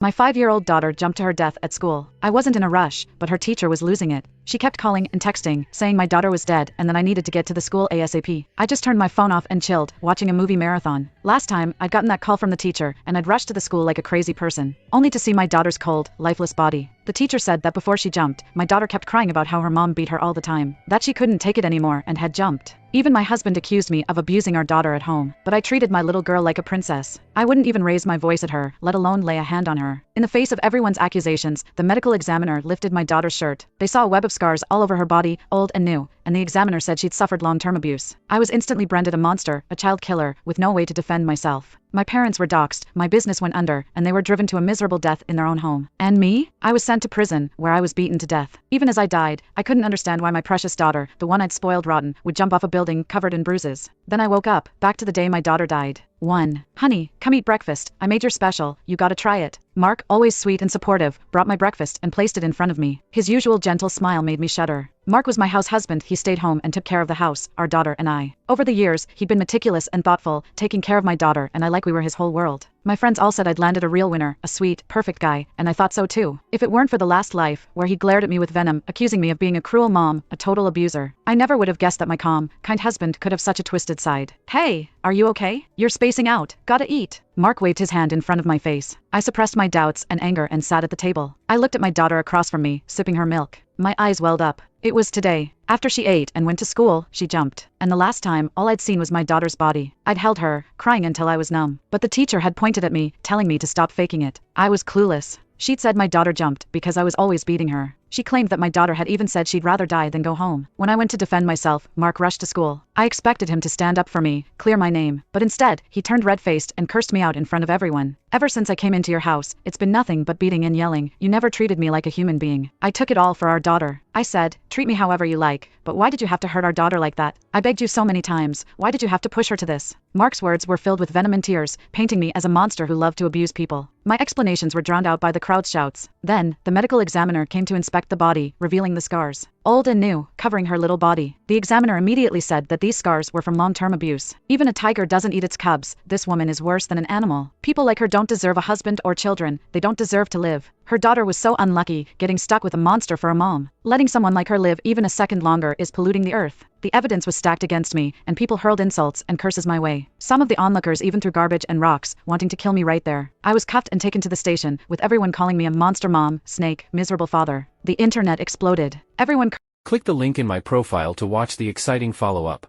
My 5-year-old daughter jumped to her death at school. I wasn't in a rush, but her teacher was losing it. She kept calling and texting, saying my daughter was dead and then I needed to get to the school ASAP. I just turned my phone off and chilled, watching a movie marathon. Last time, I'd gotten that call from the teacher, and I'd rushed to the school like a crazy person, only to see my daughter's cold, lifeless body. The teacher said that before she jumped, my daughter kept crying about how her mom beat her all the time, that she couldn't take it anymore and had jumped. Even my husband accused me of abusing our daughter at home, but I treated my little girl like a princess. I wouldn't even raise my voice at her, let alone lay a hand on her. In the face of everyone's accusations, the medical examiner lifted my daughter's shirt. They saw a web of scars all over her body, old and new, and the examiner said she'd suffered long-term abuse. I was instantly branded a monster, a child killer, with no way to defend myself. My parents were doxxed, my business went under, and they were driven to a miserable death in their own home. And me? I was sent to prison, where I was beaten to death. Even as I died, I couldn't understand why my precious daughter, the one I'd spoiled rotten, would jump off a building covered in bruises. Then I woke up, back to the day my daughter died. 1. Honey, come eat breakfast. I made your special. You gotta try it. Mark, always sweet and supportive, brought my breakfast and placed it in front of me. His usual gentle smile made me shudder. Mark was my house husband. He stayed home and took care of the house, our daughter and I. Over the years, he'd been meticulous and thoughtful, taking care of my daughter, and I like we were his whole world. My friends all said I'd landed a real winner, a sweet, perfect guy, and I thought so too. If it weren't for the last life, where he glared at me with venom, accusing me of being a cruel mom, a total abuser, I never would have guessed that my calm, kind husband could have such a twisted side. Hey, are you okay? You're spacing out. Gotta eat. Mark waved his hand in front of my face. I suppressed my doubts and anger and sat at the table. I looked at my daughter across from me, sipping her milk. My eyes welled up. It was today. After she ate and went to school, she jumped. And the last time, all I'd seen was my daughter's body. I'd held her, crying until I was numb. But the teacher had pointed at me, telling me to stop faking it. I was clueless. She'd said my daughter jumped because I was always beating her. She claimed that my daughter had even said she'd rather die than go home. When I went to defend myself, Mark rushed to school. I expected him to stand up for me, clear my name, but instead, he turned red-faced and cursed me out in front of everyone. Ever since I came into your house, it's been nothing but beating and yelling. You never treated me like a human being. I took it all for our daughter. I said, treat me however you like, but why did you have to hurt our daughter like that? I begged you so many times. Why did you have to push her to this? Mark's words were filled with venom and tears, painting me as a monster who loved to abuse people. My explanations were drowned out by the crowd's shouts. Then, the medical examiner came to inspect the body, revealing the scars. Old and new, covering her little body. The examiner immediately said that these scars were from long-term abuse. Even a tiger doesn't eat its cubs. This woman is worse than an animal. People like her don't deserve a husband or children. They don't deserve to live. Her daughter was so unlucky, getting stuck with a monster for a mom. Letting someone like her live even a second longer is polluting the earth. The evidence was stacked against me, and people hurled insults and curses my way. Some of the onlookers even threw garbage and rocks, wanting to kill me right there. I was cuffed and taken to the station, with everyone calling me a monster mom, snake, miserable father. The internet exploded. Everyone Click the link in my profile to watch the exciting follow-up.